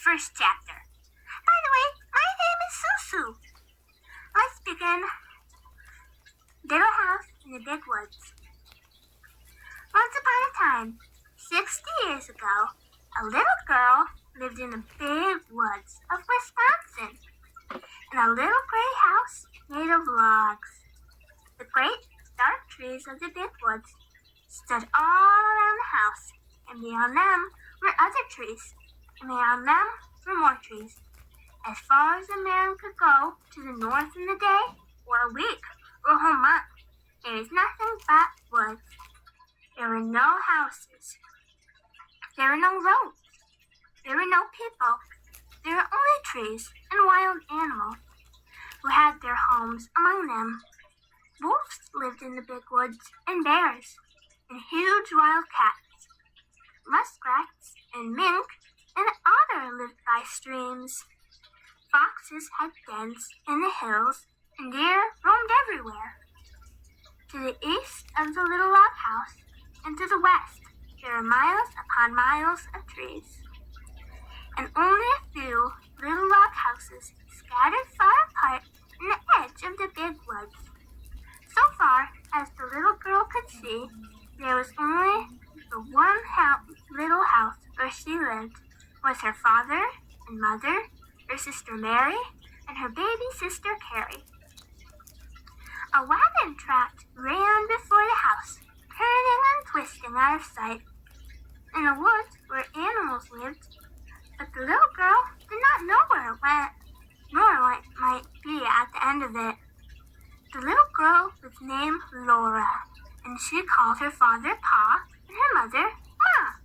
first chapter. By the way, my name is Susu. Let's begin. Little house in the big woods. Once upon a time, 60 years ago, a little girl lived in the big woods of Wisconsin in a little gray house made of logs. The great dark trees of the big woods stood all around the house, and beyond them were other trees, and beyond them were more trees. As far as a man could go to the north in the day, or a week, or a whole month, there is nothing but woods. There were no houses. There were no roads. There were no people. There were only trees and wild animals who had their homes among them. Wolves lived in the big woods, and bears, and huge wild cats. Muskrats and mink and otter lived by streams. Foxes had dens in the hills, and deer roamed everywhere. To the east of the little log house, and to the west, there were miles upon miles of trees, and only a few little log houses scattered far apart in the edge of the big woods. So far as the little girl could see, there was only the one little house where she lived, with her father and mother, her sister Mary, and her baby sister Carrie. A wagon track ran before the house, turning and twisting out of sight. In the woods where animals lived, but the little girl did not know where it went, nor what might be at the end of it. The little girl was named Laura, and she called her father Pa and her mother Ma.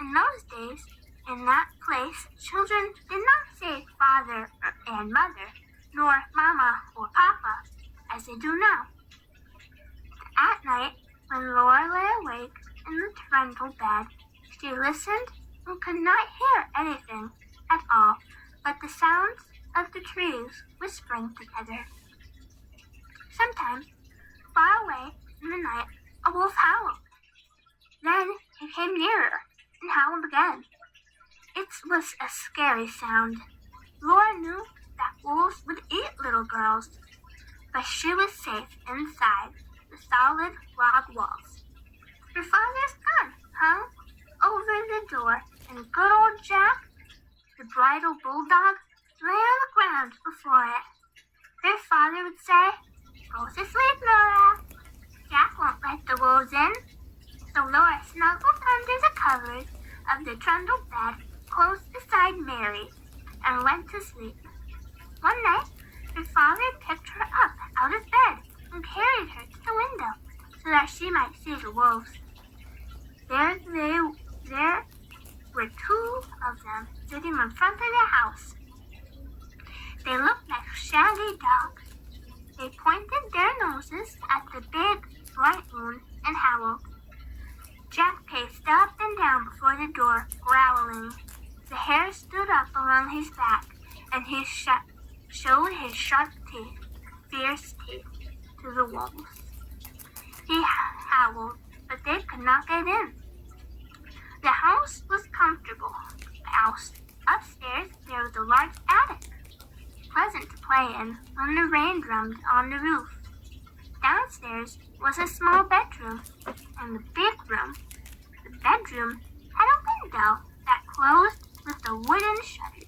In those days, in that place, children did not say father and mother, nor mama or papa, as they do now. At night, when Laura lay awake in the trundle bed, she listened and could not hear anything at all but the sounds of the trees whispering together. Sometimes, far away in the night, a wolf howled. Then he came nearer and howled again. It was a scary sound. Laura knew that wolves would eat little girls, but she was safe inside the solid log walls. Her father's gun hung over the door, and good old Jack, the bridle bulldog, lay on the ground before it. Their father would say, "Go to sleep, Laura. Jack won't let the wolves in." So Laura snuggled under the covers of the trundle bed close beside Mary and went to sleep. One night, her father picked her up out of bed and carried her to the window so that she might see the wolves. There were two of them sitting in front of the house. They looked like shaggy dogs. They pointed their noses at the big, bright moon and howled. Jack paced up and down before the door, growling. The hair stood up along his back, and he showed his sharp teeth, fierce teeth, to the wolves. He howled, but they could not get in. The house was comfortable. Upstairs there was a large attic, pleasant to play in when the rain drummed on the roof. Downstairs was a small bedroom, and the bedroom had a window that closed with a wooden shutter.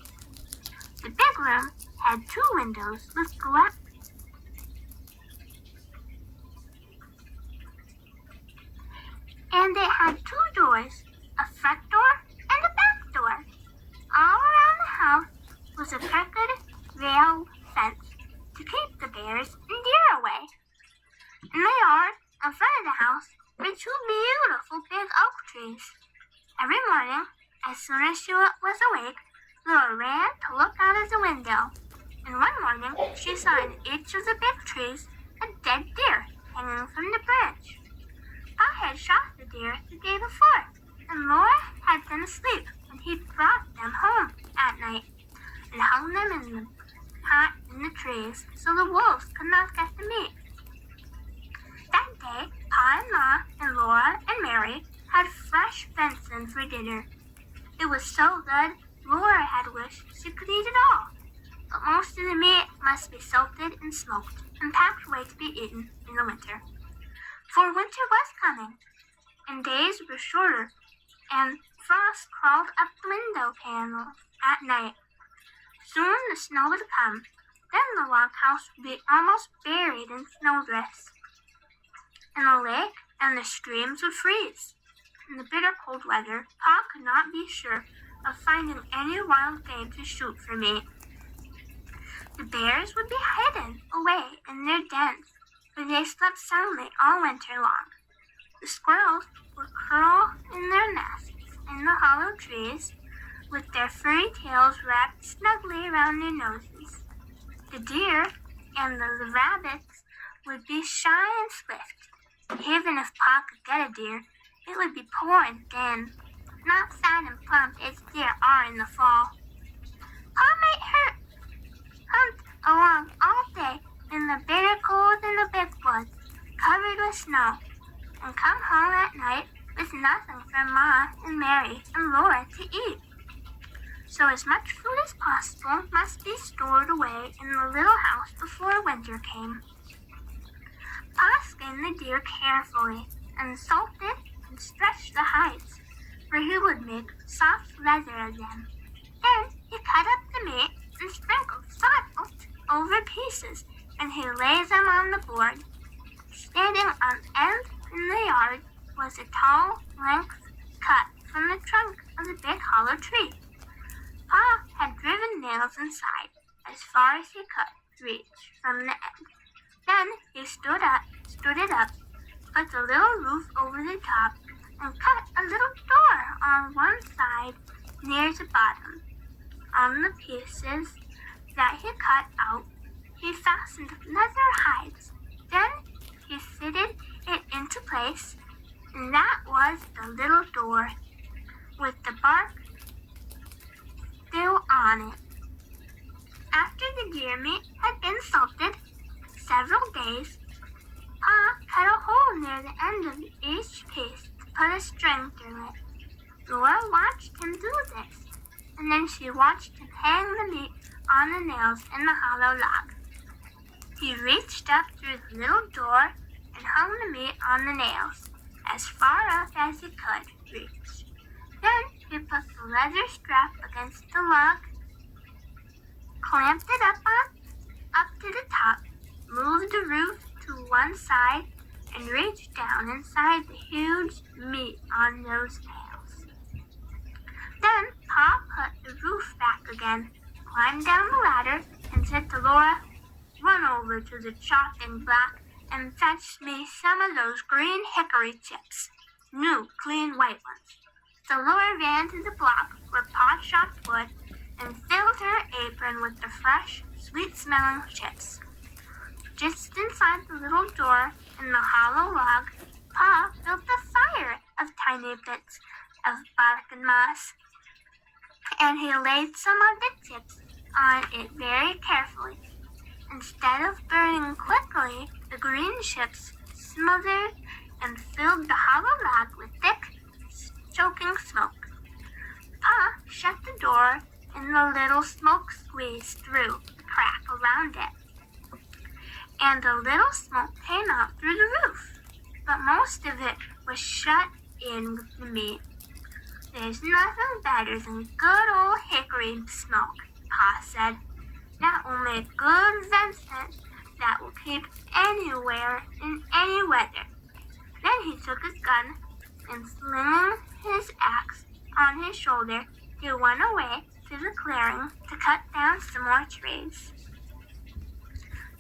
The big room had two windows with glass. And it had two doors, a front door and a back door. All around the house was a crooked rail fence to keep the bears and deer away. In the yard in front of the house were two beautiful big oak trees. Every morning, as soon as she was awake, Laura ran to look out of the window. And one morning, she saw in each of the big trees a dead deer hanging from the branch. Pa had shot the deer the day before, and Laura had been asleep when he brought them home at night and hung them in the trees so the wolves could not get the meat. That day, Pa and Ma and Laura and Mary had fresh venison for dinner. It was so good Laura had wished she could eat it all, but most of the meat must be salted and smoked and packed away to be eaten in the winter. For winter was coming, and days were shorter, and frost crawled up the window panels at night. Soon the snow would come. Then the log house would be almost buried in snowdrifts, and the lake and the streams would freeze. In the bitter cold weather, Pa could not be sure of finding any wild game to shoot for meat. The bears would be hidden away in their dens, where they slept soundly all winter long. The squirrels would curl in their nests in the hollow trees, with their furry tails wrapped snugly around their noses. The deer and the rabbits would be shy and swift. Even if Pa could get a deer, it would be poor and thin, not fat and plump as deer are in the fall. Pa might hunt along all day in the bitter cold in the big woods, covered with snow, and come home at night with nothing for Ma and Mary and Laura to eat. So as much food as possible must be stored away in the little house before winter came. Pa skinned the deer carefully and salted and stretched the hides, where he would make soft leather of them. Then he cut up the meat and sprinkled salt over pieces, and he laid them on the board. Standing on end in the yard was a tall length cut from the trunk of the big hollow tree. Pa had driven nails inside as far as he could reach from the end. Then he stood it up, put the little roof over the top, and cut a little door on one side near the bottom. On the pieces that he cut out, he fastened leather hides. Then he fitted it into place, and that was the little door, with the bark still on it. After the deer meat had been salted several days, Pa cut a hole near the end of each piece to put a string through it. Laura watched him do this, and then she watched him hang the meat on the nails in the hollow log. He reached up through the little door and hung the meat on the nails, as far up as he could reach. Then he put the leather strap against the log, clamped it up to the top, moved the roof to one side, and reached down inside the huge meat on those nails. Then Pa put the roof back again, climbed down the ladder, and said to Laura, "Run over to the chopping block and fetch me some of those green hickory chips, new, clean white ones." So Laura ran to the block where Pa chopped wood and filled her apron with the fresh, sweet-smelling chips. Just inside the little door in the hollow log, Pa built a fire of tiny bits of bark and moss, and he laid some of the chips on it very carefully. Instead of burning quickly, the green chips smothered and filled the hollow log with thick, choking smoke. Pa shut the door, and the little smoke squeezed through the crack around it, and a little smoke came out through the roof, but most of it was shut in with the meat. "There's nothing better than good old hickory smoke," Pa said. "Not only a good venison that will keep anywhere in any weather." Then he took his gun and, slinging his axe on his shoulder, he went away to the clearing to cut down some more trees.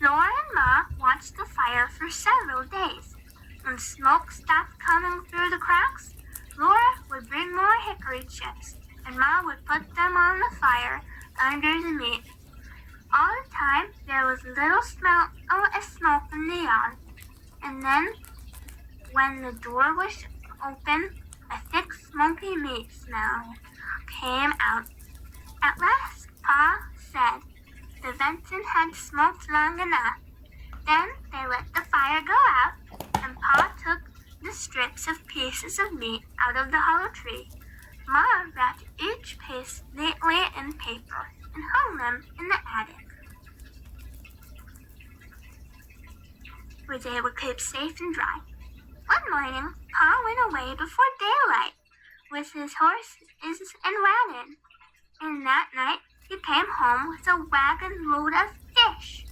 Laura and Ma watched the fire for several days. When smoke stopped coming through the cracks, Laura would bring more hickory chips, and Ma would put them on the fire under the meat. All the time there was little smell of smoke in the yard, and then when the door was open, a thick smoky meat smell came out. At last Pa said the venison had smoked long enough. Then they let the fire go out, and Pa took the strips of pieces of meat out of the hollow tree. Ma wrapped each piece neatly in paper and hung them in the attic, where they would keep safe and dry. One morning, Pa went away before daylight with his horses and wagon, and that night he came home with a wagon load of fish.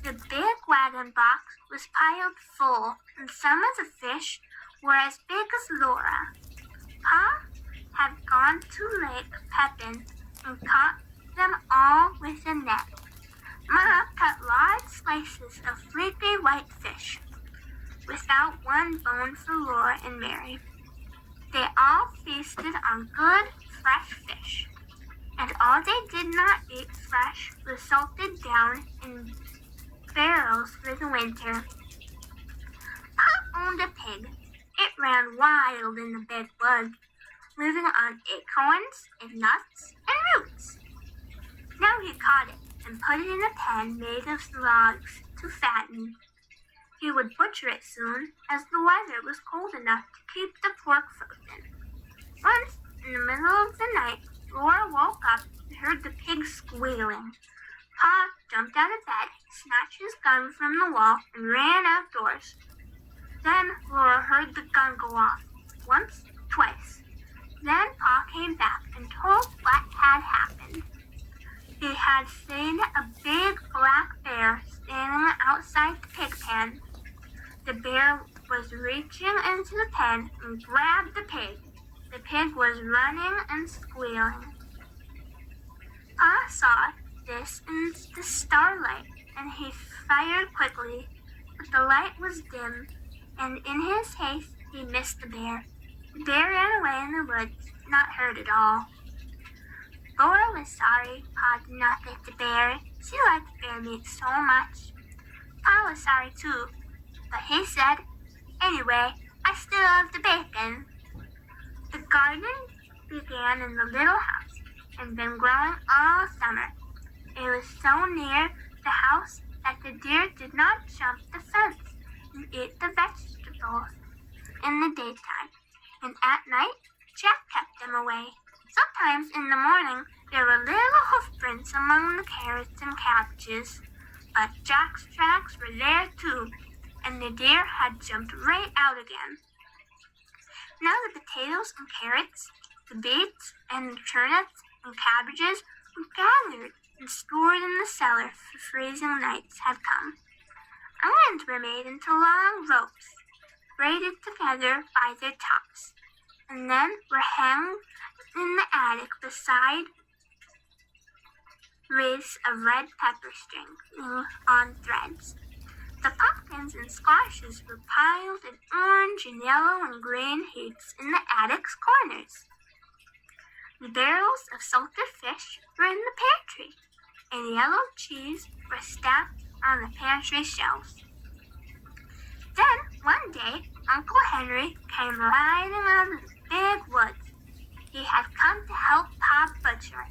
The big wagon box was piled full, and some of the fish were as big as Laura. Pa had gone to Lake Pepin and caught them all with a net. Ma cut large slices of flaky white fish, without one bone for Laura and Mary. They all feasted on good, fresh fish, and all they did not eat fresh was salted down in barrels for the winter. Pa owned a pig. It ran wild in the big woods, living on acorns and nuts and roots. Now he caught it and put it in a pen made of logs to fatten. He would butcher it soon, as the weather was cold enough to keep the pork frozen. Once, in the middle of the night, Laura woke up and heard the pig squealing. Pa jumped out of bed, snatched his gun from the wall, and ran outdoors. Then Laura heard the gun go off, once, twice. Then Pa came back and told what had happened. He had seen a big black bear standing outside the pig pen. The bear was reaching into the pen and grabbed the pig. The pig was running and squealing. Pa saw this in the starlight, and he fired quickly, but the light was dim, and in his haste he missed the bear. The bear ran away in the woods, not hurt at all. Laura was sorry Pa did not get the bear. She liked bear meat so much. Pa was sorry too, but he said, "Anyway, I still love the bacon." The garden began in the little house and been growing all summer. It was so near the house that the deer did not jump the fence and eat the vegetables in the daytime, and at night Jack kept them away. Sometimes in the morning there were little hoof prints among the carrots and cabbages, but Jack's tracks were there too, and the deer had jumped right out again. Now the potatoes and carrots, the beets and the turnips and cabbages were gathered and stored in the cellar for freezing nights had come. Irons were made into long ropes, braided together by their tops, and then were hung in the attic beside wreaths of red pepper string on threads. The pumpkins and squashes were piled in orange and yellow and green heaps in the attic's corners. The barrels of salted fish were in the pantry, and yellow cheese was stacked on the pantry shelves. Then, one day, Uncle Henry came riding out of the big woods. He had come to help Pa butcher.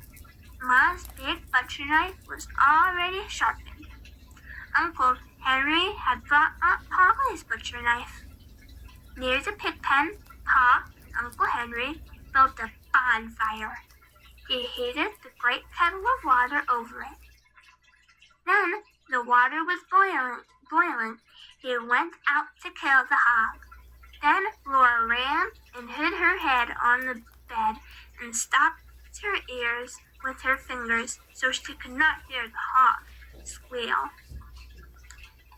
Ma's big butcher knife was already sharpened. Uncle Henry had brought Aunt Polly's butcher knife. Near the pig pen, Pa and Uncle Henry built a bonfire. He heated the great kettle of water over it. Then the water was boiling. He went out to kill the hog. Then Laura ran and hid her head on the bed and stopped her ears with her fingers so she could not hear the hog squeal.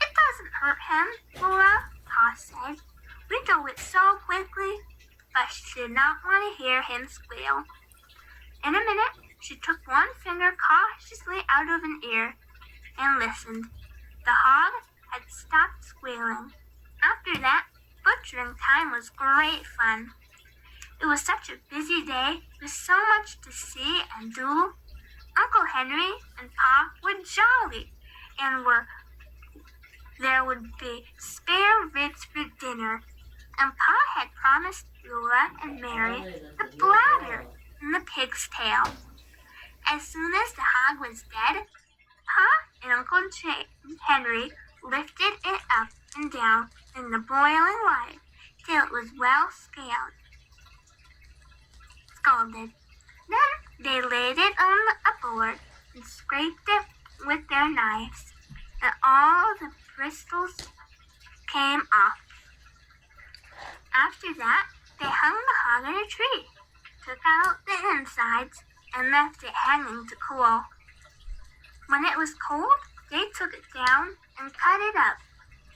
"It doesn't hurt him, Laura," Pa said. "We do it so quickly." But she did not want to hear him squeal. In a minute, she took one finger cautiously out of an ear and listened. The hog had stopped squealing. After that, butchering time was great fun. It was such a busy day with so much to see and do. Uncle Henry and Pa were jolly, and there would be spare ribs for dinner, and Pa had promised Laura and Mary the bladder and the pig's tail. As soon as the hog was dead, Pa and Uncle Henry lifted it up and down in the boiling water till it was well scalded. scalded. Then they laid it on a board and scraped it with their knives, and all the bristles came off. After that, they hung the hog in a tree, took out the insides, and left it hanging to cool. When it was cold, they took it down and cut it up.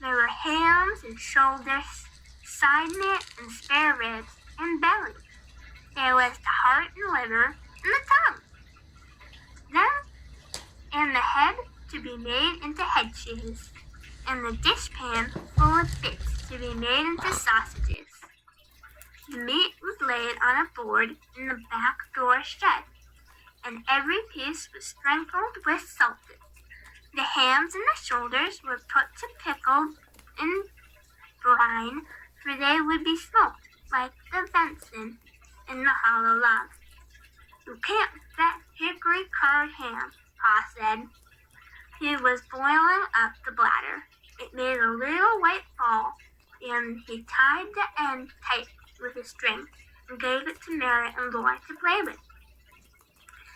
There were hams and shoulders, side meat and spare ribs, and belly. There was the heart and liver and the tongue. Then, and the head to be made into head cheese, and the dishpan full of bits to be made into sausages. The meat was laid on a board in the back door shed, and every piece was sprinkled with salt. The hams and the shoulders were put to pickle in brine, for they would be smoked like the venison in the hollow log. "You can't bet hickory curd ham," Pa said. He was boiling up the bladder. It made a little white ball, and he tied the end tight with a string and gave it to Mary and Laura to play with.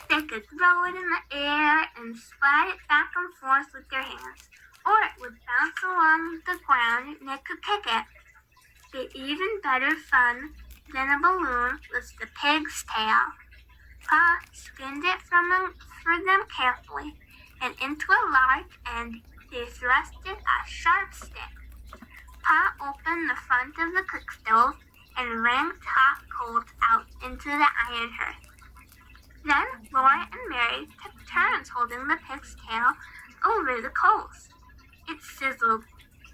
They could throw it in the air and slide it back and forth with their hands, or it would bounce along the ground and they could kick it. But even better fun than a balloon was the pig's tail. Pa skinned it for them carefully, and into a large end he thrusted a sharp stick. Pa opened the front of the cook stove and wranked hot coals out into the iron hearth. Then Laura and Mary took turns holding the pig's tail over the coals. It sizzled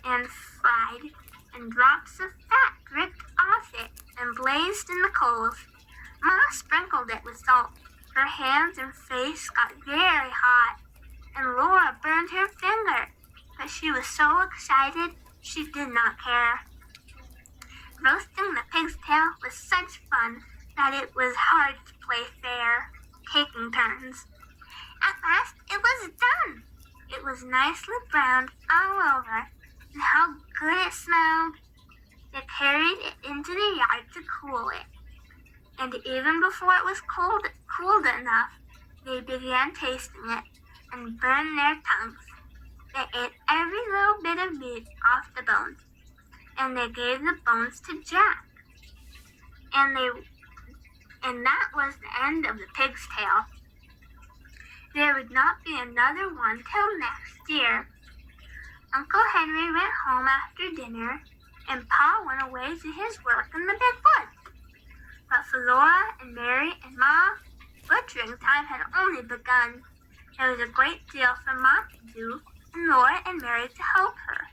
and fried, and drops of fat dripped off it and blazed in the coals. Ma sprinkled it with salt. Her hands and face got very hot, and Laura burned her finger, but she was so excited she did not care. Roasting the pig's tail was such fun that it was hard to play fair, taking turns. At last it was done. It was nicely browned all over, and how good it smelled! They carried it into the yard to cool it, and even before it was cooled enough, they began tasting it and burned their tongues. They ate every little bit of meat off the bones, and they gave the bones to Jack. And that was the end of the pig's tail. There would not be another one till next year. Uncle Henry went home after dinner, and Pa went away to his work in the big woods. But for Laura and Mary and Ma, butchering time had only begun. There was a great deal for Ma to do, and Laura and Mary to help her.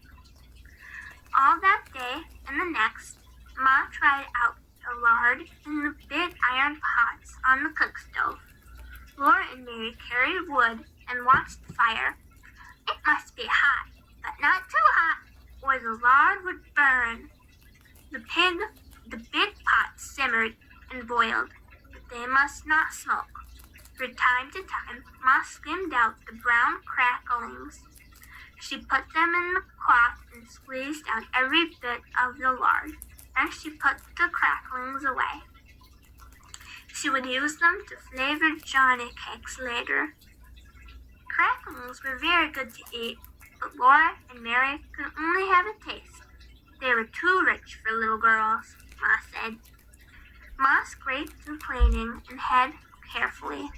All that day and the next, Ma tried out the lard in the big iron pots on the cook stove. Laura and Mary carried wood and watched the fire. It must be hot, but not too hot, or the lard would burn. The big pots simmered and boiled, but they must not smoke. From time to time, Ma skimmed out the brown cracklings. She put them in the cloth and squeezed out every bit of the lard. Then she put the cracklings away. She would use them to flavor Johnny cakes later. Cracklings were very good to eat, but Laura and Mary could only have a taste. They were too rich for little girls, Ma said. Ma scraped the planing and head carefully.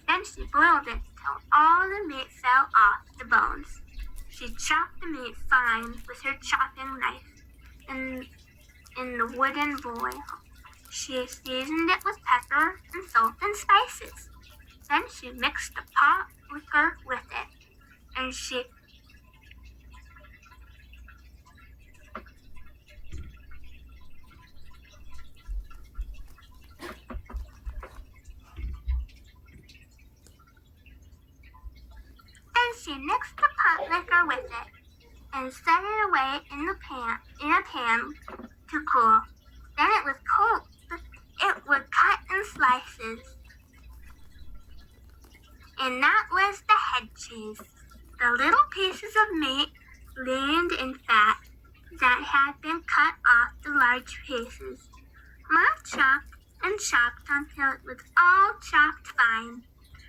Then she boiled it till all the meat fell off the bones. She chopped the meat fine with her chopping knife in the wooden bowl. She seasoned it with pepper and salt and spices. Then she mixed the pot liquor with it, and she mixed the pot liquor with it and set it away in a pan to cool. Then it was cold. It would cut in slices. And that was the head cheese. The little pieces of meat leaned in fat that had been cut off the large pieces. Ma chopped and chopped until it was all chopped fine.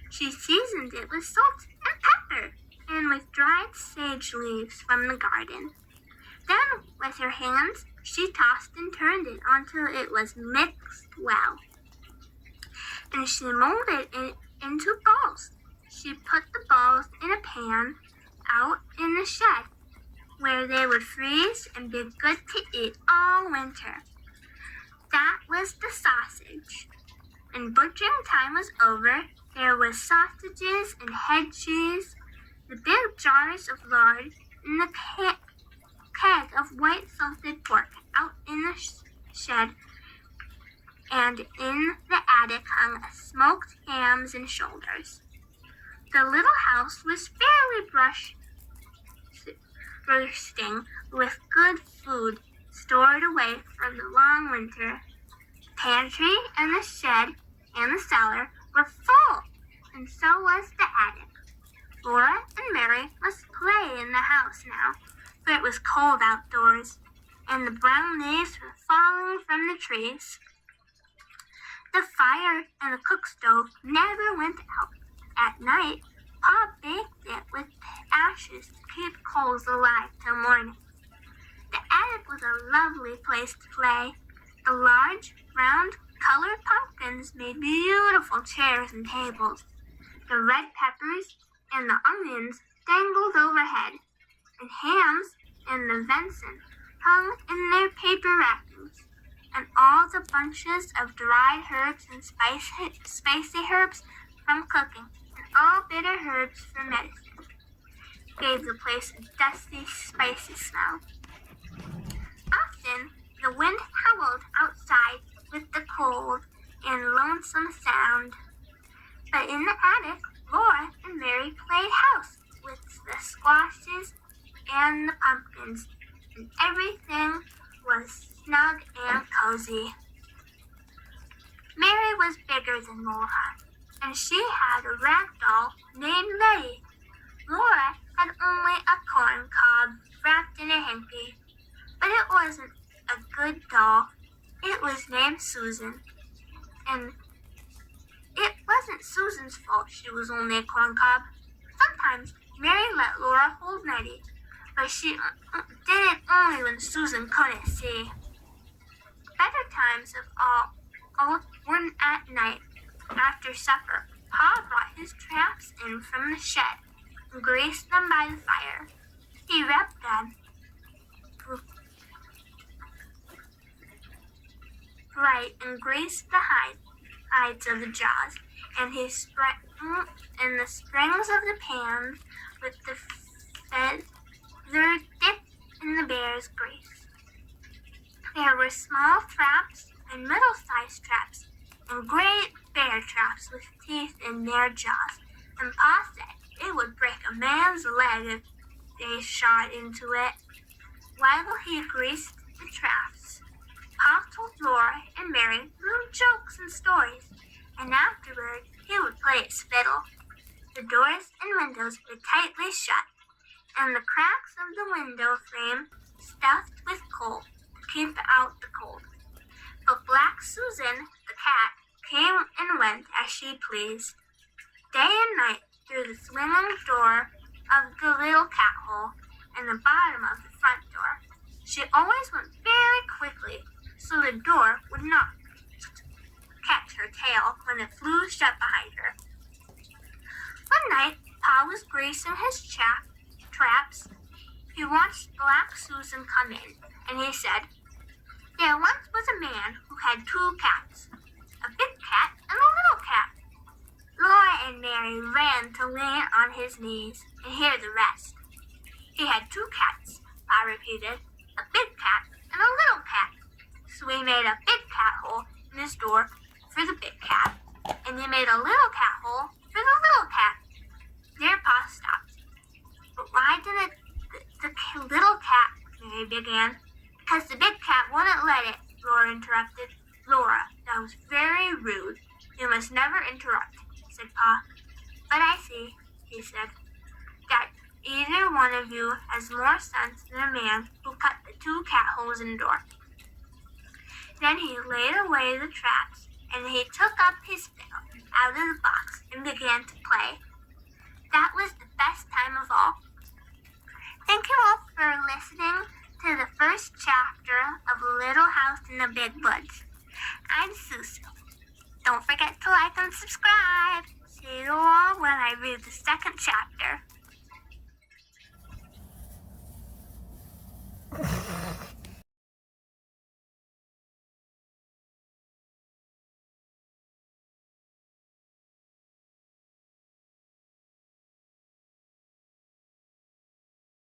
She seasoned it with salt and pepper and with dried sage leaves from the garden. Then, with her hands, she tossed and turned it until it was mixed well. And she molded it into balls. She put the balls in a pan out in the shed, where they would freeze and be good to eat all winter. That was the sausage. When butchering time was over, there was sausages and head cheese, the big jars of lard, and the keg of white salted pork out in the shed, and in the attic hung smoked hams and shoulders. The little house was fairly bursting with good food stored away from the long winter. The pantry and the shed and the cellar were full, and so was the attic. Laura and Mary must play in the house now, for it was cold outdoors, and the brown leaves were falling from the trees. The fire and the cook stove never went out. At night, Pa baked it with ashes to keep coals alive till morning. The attic was a lovely place to play. The large, round, colored pumpkins made beautiful chairs and tables. The red peppers and the onions dangled overhead, and hams and the venison hung in their paper wrappings, and all the bunches of dried herbs and spicy herbs from cooking, and all bitter herbs for medicine, gave the place a dusty, spicy smell. Often the wind howled outside with the cold and lonesome sound. But in the attic, Laura and Mary played house with the squashes and the pumpkins, and everything was snug and cozy. Mary was bigger than Laura, and she had a rag doll named Letty. Laura had only a corn cob wrapped in a hanky, but it wasn't a good doll. It was named Susan, and it wasn't Susan's fault she was only a corn cob. Sometimes Mary let Laura hold Letty, but she did it only when Susan couldn't see. Better times of all were at night. After supper, Pa brought his traps in from the shed and greased them by the fire. He rubbed them bright and greased the hides of the jaws, and the springs of the pans with the feather dipped in the bear's grease. There were small traps and middle-sized traps, and great bear traps with teeth in their jaws, and Pa said it would break a man's leg if they shot into it. While he greased the traps, Pa told Laura and Mary little jokes and stories, and afterward he would play his fiddle. The doors and windows were tightly shut, and the cracks of the window frame stuffed with coal to keep out the cold. But Black Susan, the cat, came and went as she pleased, day and night through the swinging door of the little cat hole and the bottom of the front door. She always went very quickly, so the door would not catch her tail when it flew shut behind her. One night, Pa was greasing his traps. He watched Black Susan come in, and he said, "There once was a man who had two cats, a big cat and a little cat." Laura and Mary ran to lay on his knees and hear the rest. "He had two cats," Pa repeated, "a big cat and a little cat. So we made a big cat hole in his door for the big cat, and he made a little cat hole for the little cat." There Pa stopped. "But why didn't the little cat," Mary began. "Because the big cat wouldn't let it," Laura interrupted. "Laura, that was very rude. You must never interrupt," said Pa. "But I see," he said, "that either one of you has more sense than a man who cut the two cat holes in the door." Then he laid away the traps and he took up his fiddle out of the box and began to play. That was the best time of all. Thank you all for listening to the first chapter of Little House in the Big Woods. I'm Susu. Don't forget to like and subscribe. See you all when I read the second chapter.